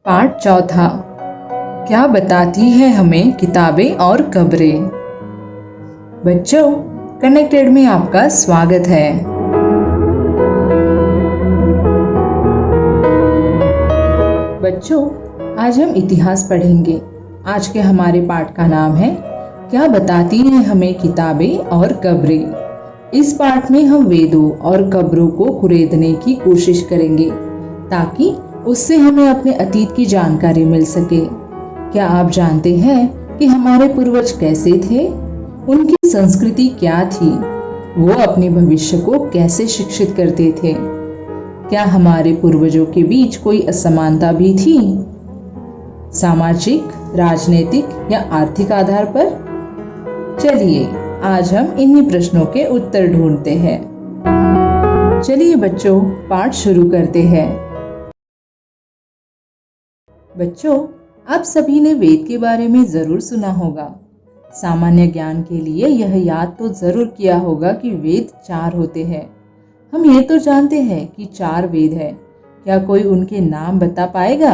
पाठ चौथा। क्या बताती है हमें किताबें और कब्रें। बच्चों, कनेक्टेड में आपका स्वागत है। बच्चों, आज हम इतिहास पढ़ेंगे। आज के हमारे पाठ का नाम है क्या बताती है हमें किताबें और कब्रें। इस पाठ में हम वेदों और कब्रों को कुरेदने की कोशिश करेंगे ताकि उससे हमें अपने अतीत की जानकारी मिल सके। क्या आप जानते हैं कि हमारे पूर्वज कैसे थे? उनकी संस्कृति क्या थी? वो अपने भविष्य को कैसे शिक्षित करते थे? क्या हमारे पूर्वजों के बीच कोई असमानता भी थी, सामाजिक, राजनीतिक या आर्थिक आधार पर? चलिए आज हम इन्हीं प्रश्नों के उत्तर ढूंढते हैं। चलिए बच्चों, पाठ शुरू करते हैं। बच्चों, आप सभी ने वेद के बारे में जरूर सुना होगा। सामान्य ज्ञान के लिए यह याद तो जरूर किया होगा कि वेद 4 होते हैं। हम ये तो जानते हैं कि 4 वेद है। क्या कोई उनके नाम बता पाएगा?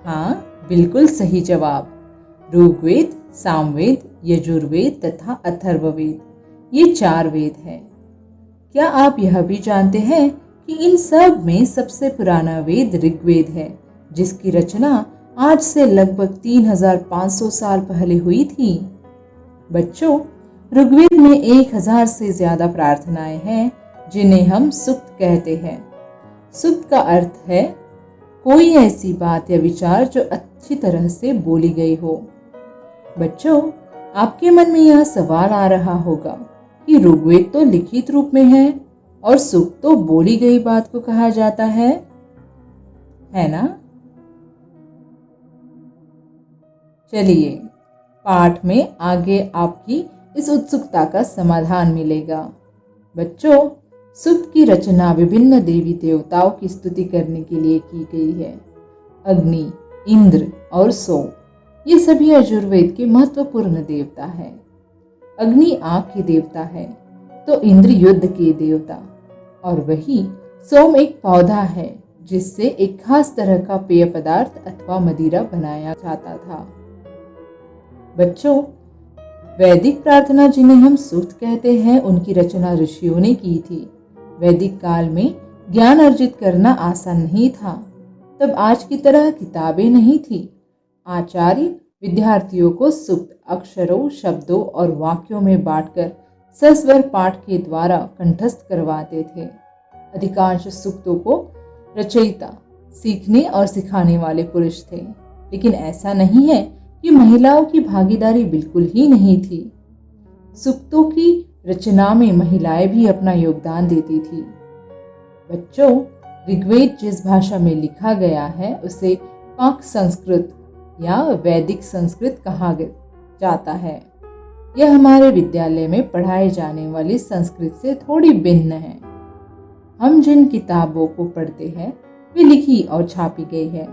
हाँ, बिल्कुल सही जवाब। ऋग्वेद, सामवेद, यजुर्वेद तथा अथर्ववेद, ये 4 वेद हैं। क्या आप यह भी जानते हैं कि इन सब में सबसे पुराना वेद ऋग्वेद है, जिसकी रचना आज से लगभग 3500 साल पहले हुई थी। बच्चों, ऋग्वेद में 1000 से ज्यादा प्रार्थनाएं हैं, जिन्हें हम सूक्त कहते हैं। सूक्त का अर्थ है कोई ऐसी बात या विचार जो अच्छी तरह से बोली गई हो। बच्चों, आपके मन में यह सवाल आ रहा होगा कि ऋग्वेद तो लिखित रूप में है और सूक्त तो बोली गई बात को कहा जाता है ना? चलिए, पाठ में आगे आपकी इस उत्सुकता का समाधान मिलेगा। बच्चों, सूक्त की रचना विभिन्न देवी देवताओं की स्तुति करने के लिए की गई है। अग्नि, इंद्र और सोम, ये सभी यजुर्वेद के महत्वपूर्ण देवता है। अग्नि आग के देवता है, तो इंद्र युद्ध के देवता, और वही सोम एक पौधा है जिससे एक खास तरह का पेय पदार्थ अथवा मदिरा बनाया जाता था। बच्चों, वैदिक प्रार्थना जिन्हें हम सूक्त कहते हैं, उनकी रचना ऋषियों ने की थी। वैदिक काल में ज्ञान अर्जित करना आसान नहीं था। तब आज की तरह किताबें नहीं थी। आचार्य विद्यार्थियों को सूक्त अक्षरों, शब्दों और वाक्यों में बांटकर सस्वर पाठ के द्वारा कंठस्थ करवाते थे। अधिकांश सूक्तों को रचयिता सीखने और सिखाने वाले पुरुष थे, लेकिन ऐसा नहीं है कि महिलाओं की भागीदारी बिल्कुल ही नहीं थी। सूक्तों की रचना में महिलाएं भी अपना योगदान देती थी। बच्चों, ऋग्वेद जिस भाषा में लिखा गया है उसे पाक संस्कृत या वैदिक संस्कृत कहा जाता है। यह हमारे विद्यालय में पढ़ाई जाने वाली संस्कृत से थोड़ी भिन्न है। हम जिन किताबों को पढ़ते हैं वे लिखी और छापी गई है।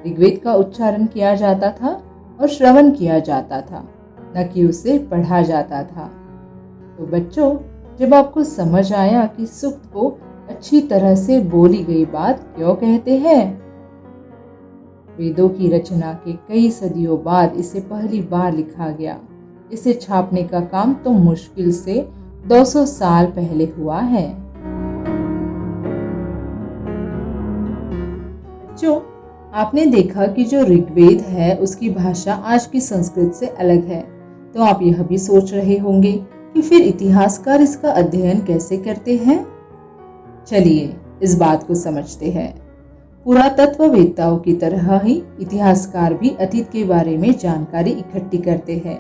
ऋग्वेद का उच्चारण किया जाता था और श्रवण किया जाता था, न कि उसे पढ़ा जाता था। तो बच्चों, जब आपको समझ आया कि सूक्त को अच्छी तरह से बोली गई बात क्यों कहते हैं, वेदों की रचना के कई सदियों बाद इसे पहली बार लिखा गया। इसे छापने का काम तो मुश्किल से 200 साल पहले हुआ है। बच्चों, आपने देखा कि जो ऋग्वेद है उसकी भाषा आज की संस्कृत से अलग है। तो आप यह भी सोच रहे होंगे कि फिर इतिहासकार इसका अध्ययन कैसे करते हैं। चलिए इस बात को समझते हैं। पुरातत्ववेत्ताओं की तरह ही इतिहासकार भी अतीत के बारे में जानकारी इकट्ठी करते हैं,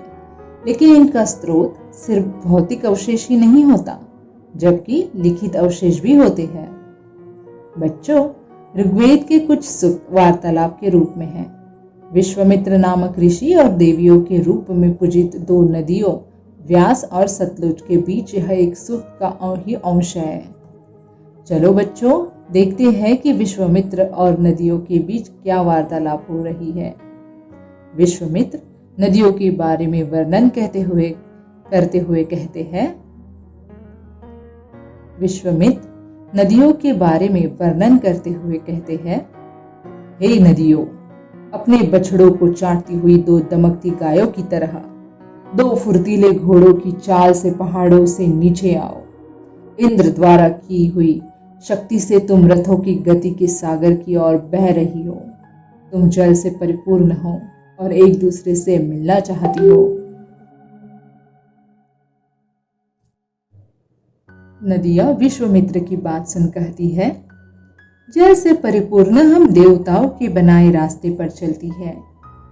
लेकिन इनका स्रोत सिर्फ भौतिक अवशेष ही नहीं होता, जबकि लिखित अवशेष भी होते हैं। बच्चों, ऋग्वेद के कुछ सूक्त वार्तालाप के रूप में हैं। विश्वामित्र नामक ऋषि और देवियों के रूप में पूजित 2 नदियों व्यास और सतलुज के बीच यह एक सूक्त का ही अंश है। चलो बच्चों, देखते हैं कि विश्वामित्र और नदियों के बीच क्या वार्तालाप हो रही है। विश्वामित्र नदियों के बारे में वर्णन करते हुए कहते हैं, विश्वामित्र नदियों के बारे में वर्णन करते हुए कहते हैं, हे नदियों, अपने बछड़ों को चाटती हुई दो दमकती गायों की तरह दो फुर्तीले घोड़ों की चाल से पहाड़ों से नीचे आओ। इंद्र द्वारा की हुई शक्ति से तुम रथों की गति के सागर की ओर बह रही हो। तुम जल से परिपूर्ण हो और एक दूसरे से मिलना चाहती हो। नदिया विश्वामित्र की बात सुन कहती है, जल से परिपूर्ण हम देवताओं के बनाए रास्ते पर चलती है।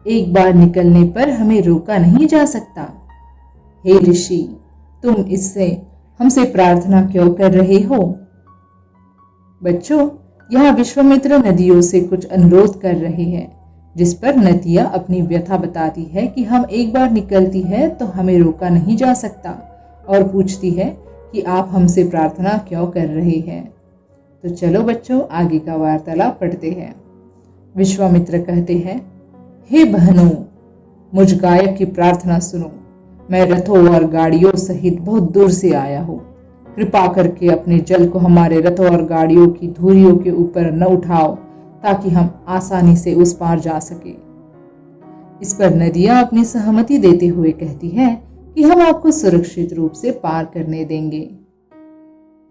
एक बार निकलने पर हमें रोका नहीं जा सकता। हे ऋषि, तुम इससे हमसे प्रार्थना क्यों कर रहे हो? बच्चों, यहाँ विश्वामित्र नदियों से कुछ अनुरोध कर रहे हैं, जिस पर नदिया अपनी व्यथा बताती है कि हम एक बार निकलती है तो हमें रोका नहीं जा सकता, और पूछती है कि आप हमसे प्रार्थना क्यों कर रहे हैं। तो चलो बच्चों, आगे का वार्तालाप पढ़ते हैं। विश्वामित्र कहते हैं, हे बहनों, मुझ गायक की प्रार्थना सुनो। मैं रथों और गाड़ियों सहित बहुत दूर से आया हूँ। कृपा करके अपने जल को हमारे रथों और गाड़ियों की धुरियों के ऊपर न उठाओ, ताकि हम आसानी से उस पार जा सके। इस पर नदिया अपनी सहमति देते हुए कहती है कि हम आपको सुरक्षित रूप से पार करने देंगे।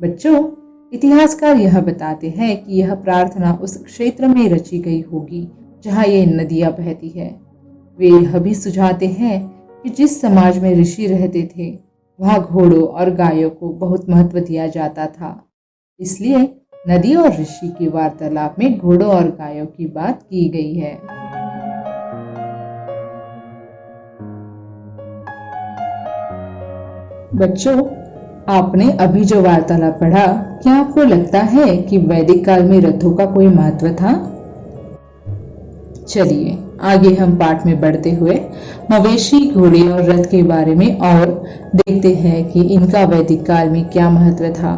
बच्चों, इतिहासकार यह बताते हैं कि यह प्रार्थना उस क्षेत्र में रची गई होगी जहाँ ये नदियाँ बहती है। वे यह भी सुझाते हैं कि जिस समाज में ऋषि रहते थे, वहाँ घोड़ों और गायों को बहुत महत्व दिया जाता था। इसलिए नदी और ऋषि के वार्तालाप में घोड़ों और गायों की बात की गई है। बच्चों, आपने अभी जो वार्तालाप पढ़ा, क्या आपको लगता है कि वैदिक काल में रथों का कोई महत्व था? चलिए आगे हम पाठ में बढ़ते हुए मवेशी, घोड़े और रथ के बारे में और देखते हैं कि इनका वैदिक काल में क्या महत्व था।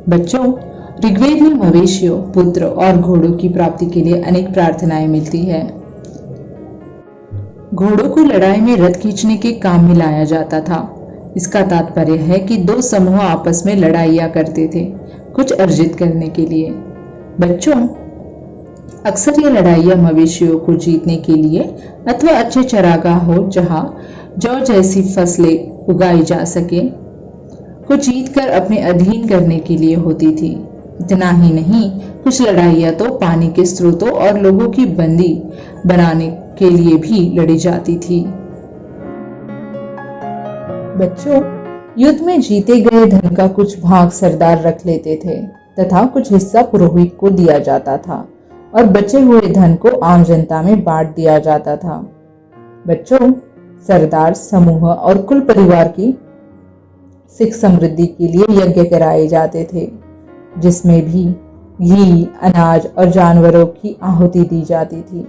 बच्चों, ऋग्वेद में मवेशियों, पुत्र और घोड़ों की प्राप्ति के लिए अनेक प्रार्थनाएं मिलती है। घोड़ों को लड़ाई में रथ खींचने के काम में लाया जाता था। इसका तात्पर्य है कि दो समूह आपस में लड़ाइयाँ करते थे, कुछ अर्जित करने के लिए। बच्चों, अक्सर ये लड़ाइयाँ मवेशियों को जीतने के लिए अथवा अच्छे चरागाह हो जहाँ जौ जैसी फसलें उगाई जा सके, को जीतकर अपने अधीन करने के लिए होती थी। इतना ही नहीं, कुछ लड़ाइयाँ तो पानी के स्रोतों और लोगों की बंदी बनाने के लिए भी लड़ी जाती थी। बच्चों, युद्ध में जीते गए धन का कुछ भाग सरदार रख लेते थे तथा कुछ हिस्सा पुरोहित को दिया जाता था और बचे हुए धन को आम जनता में बांट दिया जाता था। बच्चों, सरदार, समूह और कुल परिवार की सुख समृद्धि के लिए यज्ञ कराए जाते थे, जिसमें भी घी, अनाज और जानवरों की आहुति दी जाती थी।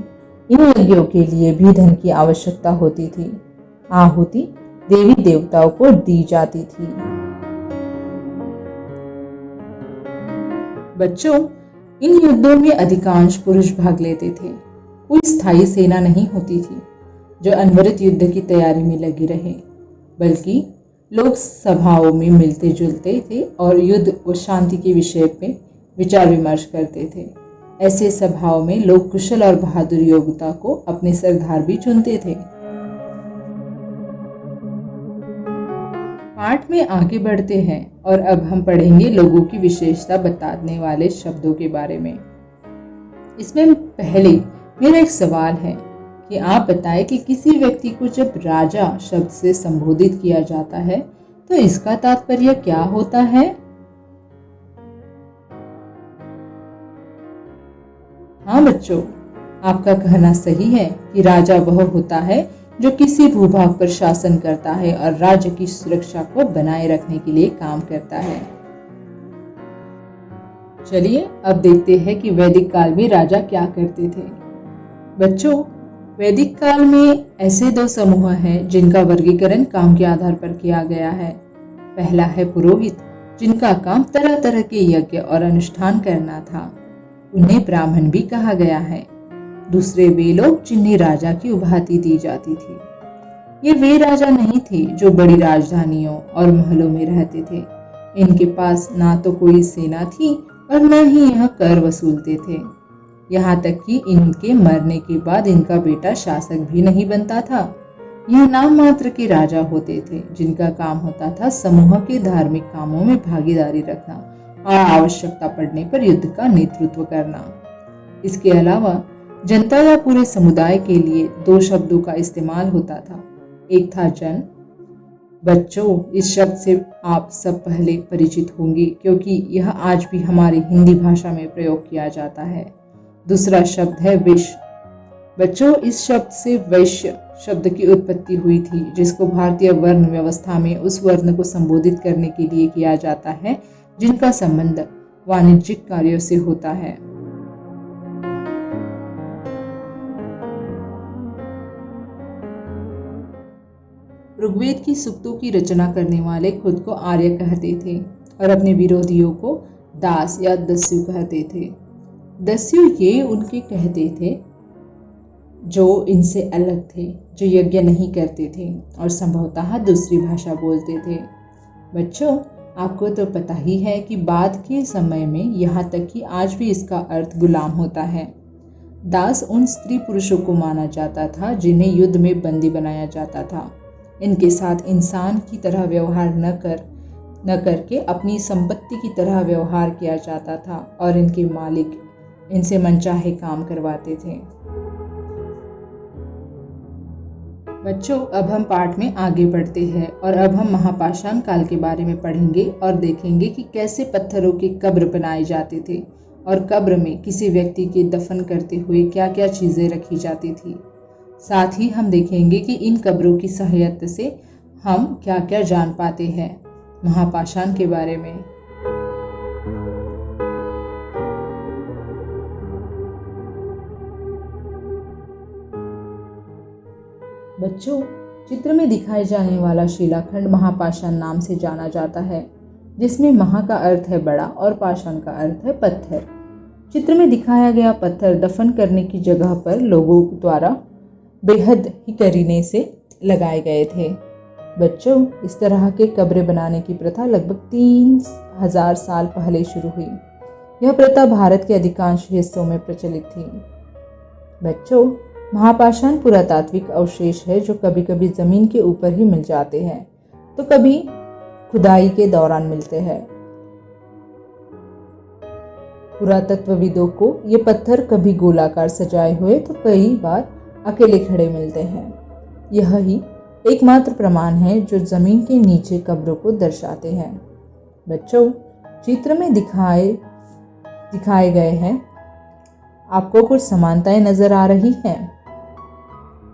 इन यज्ञों के लिए भी धन की आवश्यकता होती थी। आहुति देवी देवताओं को दी जाती थी। बच्चों, इन युद्धों में अधिकांश पुरुष भाग लेते थे। कोई स्थायी सेना नहीं होती थी जो अनवरत युद्ध की तैयारी में लगी रहे, बल्कि लोग सभाओं में मिलते जुलते थे और युद्ध और शांति के विषय पे विचार विमर्श करते थे। ऐसे सभाओं में लोग कुशल और बहादुर योद्धा को अपने सरदार भी चुनते थे। पाठ में आगे बढ़ते हैं और अब हम पढ़ेंगे लोगों की विशेषता बताने वाले शब्दों के बारे में। इसमें पहले मेरा एक सवाल है कि आप बताएं कि किसी व्यक्ति को जब राजा शब्द से संबोधित किया जाता है तो इसका तात्पर्य क्या होता है? हाँ बच्चों, आपका कहना सही है कि राजा वह होता है जो किसी भूभाग पर शासन करता है और राज्य की सुरक्षा को बनाए रखने के लिए काम करता है। चलिए अब देखते हैं कि वैदिक काल में राजा क्या करते थे। बच्चों, वैदिक काल में ऐसे दो समूह हैं जिनका वर्गीकरण काम के आधार पर किया गया है। पहला है पुरोहित, जिनका काम तरह तरह के यज्ञ और अनुष्ठान करना था। उन्हें ब्राह्मण भी कहा गया है। दूसरे वे लोग जिन्हें राजा की उपाधि दी जाती थी। ये वे राजा नहीं थे जो बड़ी राजधानियों और महलों में रहते थे। इनके पास ना तो कोई सेना थी और न ही यह कर वसूलते थे। यहाँ तक कि इनके मरने के बाद इनका बेटा शासक भी नहीं बनता था। यह नाम मात्र के राजा होते थे जिनका काम होता था समूह के धार्मिक कामों में भागीदारी रखना और आवश्यकता पड़ने पर युद्ध का नेतृत्व करना। इसके अलावा जनता या पूरे समुदाय के लिए 2 शब्दों का इस्तेमाल होता था। एक था जन। बच्चों, इस शब्द से आप सब पहले परिचित होंगे क्योंकि यह आज भी हमारी हिंदी भाषा में प्रयोग किया जाता है। दूसरा शब्द है विश्व। बच्चों, इस शब्द से वैश्य शब्द की उत्पत्ति हुई थी जिसको भारतीय वर्ण व्यवस्था में उस वर्ण को संबोधित करने के लिए किया जाता है जिनका संबंध वाणिज्यिक कार्यों से होता है। ऋग्वेद की सूक्तों की रचना करने वाले खुद को आर्य कहते थे और अपने विरोधियों को दास या दस्यु कहते थे। दस्यु ये उनके कहते थे जो इनसे अलग थे, जो यज्ञ नहीं करते थे और संभवतः दूसरी भाषा बोलते थे। बच्चों, आपको तो पता ही है कि बाद के समय में यहाँ तक कि आज भी इसका अर्थ गुलाम होता है। दास उन स्त्री पुरुषों को माना जाता था जिन्हें युद्ध में बंदी बनाया जाता था। इनके साथ इंसान की तरह व्यवहार न करके अपनी संपत्ति की तरह व्यवहार किया जाता था और इनके मालिक इनसे मनचाहे काम करवाते थे। बच्चों, अब हम पाठ में आगे बढ़ते हैं और अब हम महापाषाण काल के बारे में पढ़ेंगे और देखेंगे कि कैसे पत्थरों के कब्र बनाए जाते थे और कब्र में किसी व्यक्ति के दफन करते हुए क्या क्या चीजें रखी जाती थी। साथ ही हम देखेंगे कि इन कब्रों की सहायता से हम क्या क्या जान पाते हैं महापाषाण के बारे में। बच्चों, चित्र में दिखाए जाने वाला शिलाखंड महापाषाण नाम से जाना जाता है, जिसमें महा का अर्थ है बड़ा और पाषाण का अर्थ है पत्थर। चित्र में दिखाया गया पत्थर दफन करने की जगह पर लोगों द्वारा बेहद ही करीने से लगाए गए थे। बच्चों, इस तरह के कब्रें बनाने की प्रथा लगभग 3000 साल पहले शुरू हुई। यह प्रथा भारत के अधिकांश हिस्सों में प्रचलित थी। बच्चों, महापाषाण पुरातात्विक अवशेष है जो कभी कभी जमीन के ऊपर ही मिल जाते हैं तो कभी खुदाई के दौरान मिलते हैं। पुरातत्वविदों को ये पत्थर कभी गोलाकार सजाए हुए तो कई बार अकेले खड़े मिलते हैं। यह ही एकमात्र प्रमाण है जो जमीन के नीचे कब्रों को दर्शाते हैं। बच्चों, चित्र में दिखाए गए हैं आपको कुछ समानताएं नजर आ रही हैं।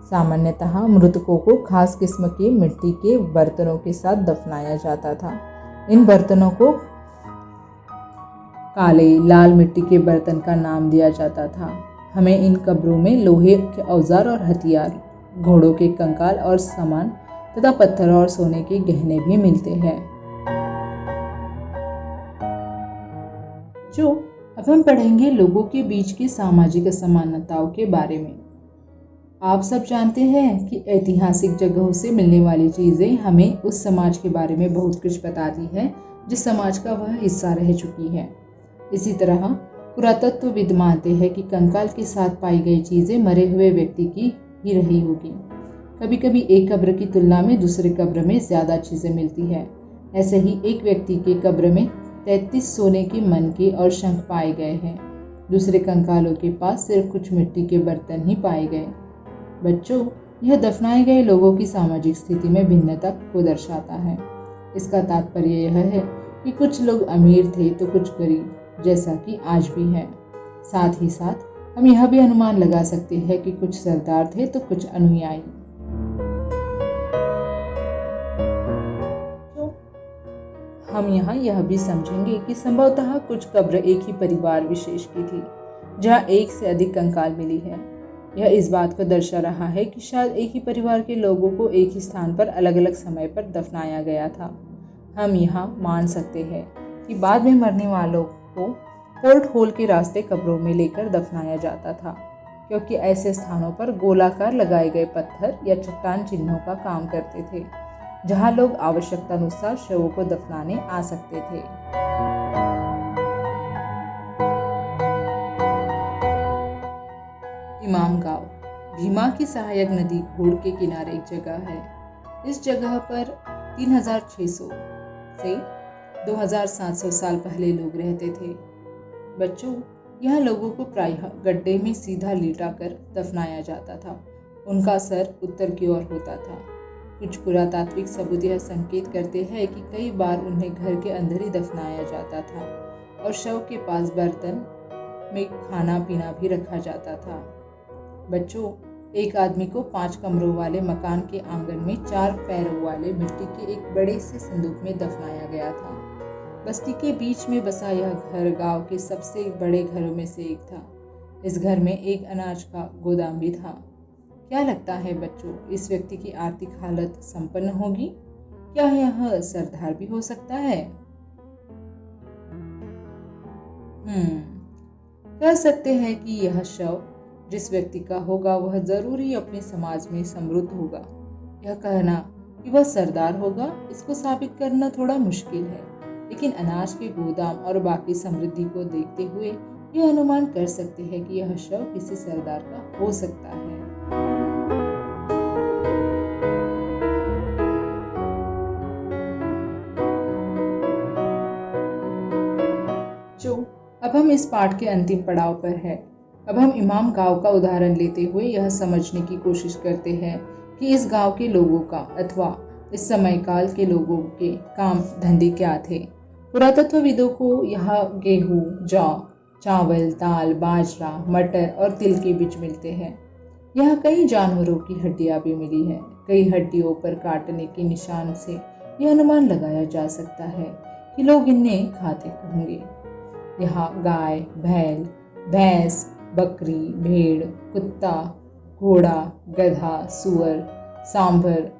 सामान्यतः मृतकों को खास किस्म के मिट्टी के बर्तनों के साथ दफनाया जाता था। इन बर्तनों को काले लाल मिट्टी के बर्तन का नाम दिया जाता था। हमें इन कब्रों में लोहे के औजार और हथियार, घोड़ों के कंकाल और सामान तथा पत्थर और सोने के गहने भी मिलते हैं। जो अब हम पढ़ेंगे लोगों के बीच की सामाजिक असमानताओं के बारे में। आप सब जानते हैं कि ऐतिहासिक जगहों से मिलने वाली चीजें हमें उस समाज के बारे में बहुत कुछ बताती है जिस समाज का वह हिस्सा रह चुकी है। इसी तरह पुरातत्वविद मानते हैं कि कंकाल के साथ पाई गई चीजें मरे हुए व्यक्ति की ही रही होगी। कभी कभी एक कब्र की तुलना में दूसरे कब्र में ज्यादा चीजें मिलती है। ऐसे ही एक व्यक्ति के कब्र में 33 सोने के मनके और शंख पाए गए हैं। दूसरे कंकालों के पास सिर्फ कुछ मिट्टी के बर्तन ही पाए गए। बच्चों, यह दफनाए गए लोगों की सामाजिक स्थिति में भिन्नता को दर्शाता है। इसका तात्पर्य यह है कि कुछ लोग अमीर थे तो कुछ गरीब, जैसा कि आज भी है। साथ ही साथ हम यह भी अनुमान लगा सकते हैं कि कुछ सरदार थे तो कुछ अनुयायी। हम यहाँ यह भी समझेंगे कि संभवतः कुछ कब्र एक ही परिवार विशेष की थी, जहाँ एक से अधिक कंकाल मिली है। यह इस बात को दर्शा रहा है कि शायद एक ही परिवार के लोगों को एक ही स्थान पर अलग अलग समय पर दफनाया गया था। हम यहाँ मान सकते हैं कि बाद में मरने वालों को पोर्ट होल के रास्ते कब्रों में लेकर दफनाया जाता था, क्योंकि ऐसे स्थानों पर गोलाकार लगाए गए पत्थर या चट्टान चिन्हों का काम करते थे। जहां लोग आवश्यकता अनुसार शवों को दफनाने आ सकते थे। इमाम गांव भीमा की सहायक नदी घोड़ के किनारे एक जगह है। इस जगह पर 3600 से 2700 साल पहले लोग रहते थे। बच्चों, यह लोगों को प्रायः गड्ढे में सीधा लिटा कर दफनाया जाता था। उनका सर उत्तर की ओर होता था। कुछ पुरातात्विक सबूत यह संकेत करते हैं कि कई बार उन्हें घर के अंदर ही दफनाया जाता था और शव के पास बर्तन में खाना पीना भी रखा जाता था। बच्चों, एक आदमी को 5 कमरों वाले मकान के आंगन में 4 पैरों वाले मिट्टी के एक बड़े से संदूक में दफनाया गया था। बस्ती के बीच में बसा यह घर गांव के सबसे बड़े घरों में से एक था। इस घर में एक अनाज का गोदाम भी था। क्या लगता है बच्चों, इस व्यक्ति की आर्थिक हालत संपन्न होगी? क्या यह सरदार भी हो सकता है? कह सकते हैं कि यह शव जिस व्यक्ति का होगा वह जरूर ही अपने समाज में समृद्ध होगा। यह कहना कि वह सरदार होगा, इसको साबित करना थोड़ा मुश्किल है, लेकिन अनाज के गोदाम और बाकी समृद्धि को देखते हुए यह अनुमान कर सकते हैं कि यह शव किसी सरदार का हो सकता है। जो अब हम इस पाठ के अंतिम पड़ाव पर है। अब हम इमाम गांव का उदाहरण लेते हुए यह समझने की कोशिश करते हैं कि इस गांव के लोगों का अथवा इस समय काल के लोगों के काम धंधे क्या थे। पुरातत्वविदों को यहाँ गेहूं, जौ, चावल, दाल, बाजरा, मटर और तिल के बीज मिलते हैं। यहाँ कई जानवरों की हड्डियां भी मिली है। कई हड्डियों पर काटने के निशान से यह अनुमान लगाया जा सकता है कि लोग इन्हें खाते होंगे। यहाँ गाय, बैल, भैंस, बकरी, भेड़, कुत्ता, घोड़ा, गधा, सुअर, सांभर,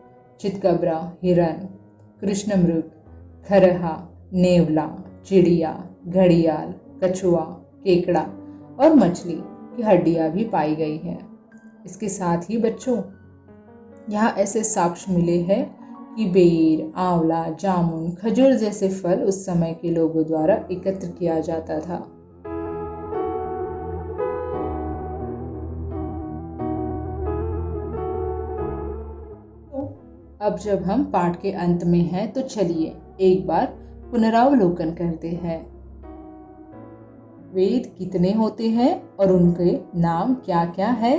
चितकबरा, हिरन, कृष्णमृग, खरहा, नेवला, चिड़िया, घड़ियाल, कछुआ, केकड़ा और मछली की हड्डियां भी पाई गई हैं। इसके साथ ही बच्चों, यहाँ ऐसे साक्ष्य मिले हैं कि बेर, आंवला, जामुन, खजूर जैसे फल उस समय के लोगों द्वारा एकत्र किया जाता था। अब जब हम पाठ के अंत में हैं, तो चलिए एक बार पुनरावलोकन करते हैं। वेद कितने होते हैं और उनके नाम क्या क्या है?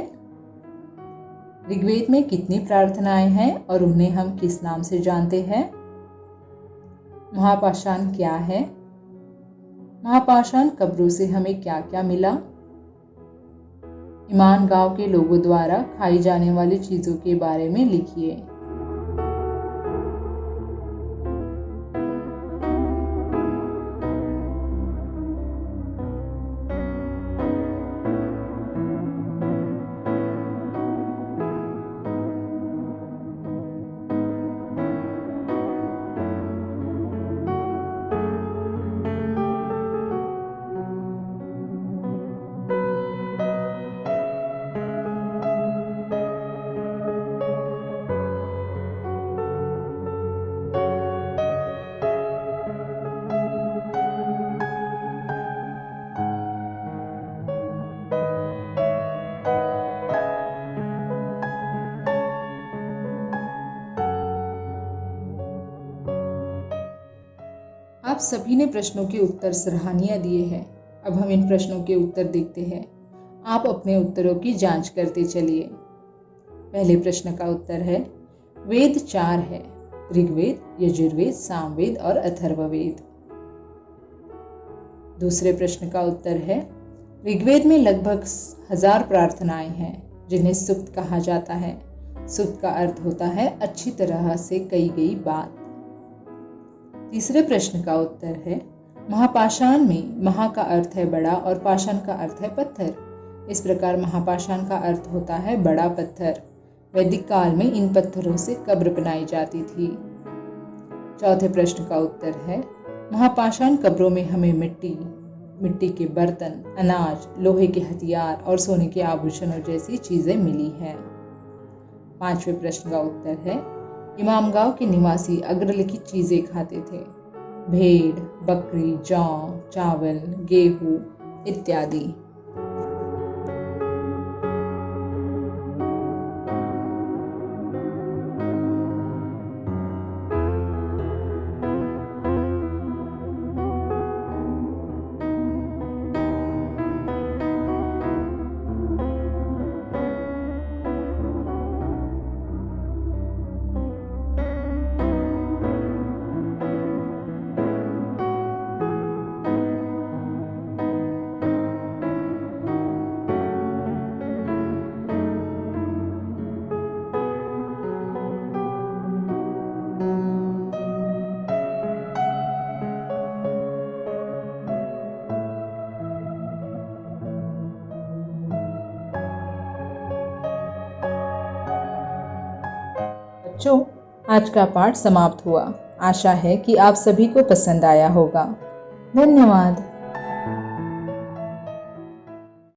ऋग्वेद में कितनी प्रार्थनाएं हैं और उन्हें हम किस नाम से जानते हैं? महापाषाण क्या है? महापाषाण कब्रों से हमें क्या क्या मिला? इमाम गांव के लोगों द्वारा खाई जाने वाली चीजों के बारे में लिखिए। आप सभी ने प्रश्नों के उत्तर सराहनीय दिए हैं। अब हम इन प्रश्नों के उत्तर देखते हैं। आप अपने उत्तरों की जांच करते चलिए। पहले प्रश्न का उत्तर है, वेद 4 है, ऋग्वेद, यजुर्वेद, सामवेद और अथर्ववेद। दूसरे प्रश्न का उत्तर है, ऋग्वेद में लगभग 1000 प्रार्थनाएं हैं जिन्हें सूक्त कहा जाता है। सूक्त का अर्थ होता है अच्छी तरह से कही गई बात। तीसरे प्रश्न का उत्तर है, महापाषाण में महा का अर्थ है बड़ा और पाषाण का अर्थ है पत्थर। इस प्रकार महापाषाण का अर्थ होता है बड़ा पत्थर। वैदिक काल में इन पत्थरों से कब्र बनाई जाती थी। चौथे प्रश्न का उत्तर है, महापाषाण कब्रों में हमें मिट्टी के बर्तन, अनाज, लोहे के हथियार और सोने के आभूषणों जैसी चीजें मिली हैं। पांचवें प्रश्न का उत्तर है, इमामगांव के निवासी अग्रलिखित चीजें खाते थे। भेड़, बकरी, जौ, चावल, गेहूं इत्यादि। बच्चों, आज का पाठ समाप्त हुआ। आशा है कि आप सभी को पसंद आया होगा। धन्यवाद।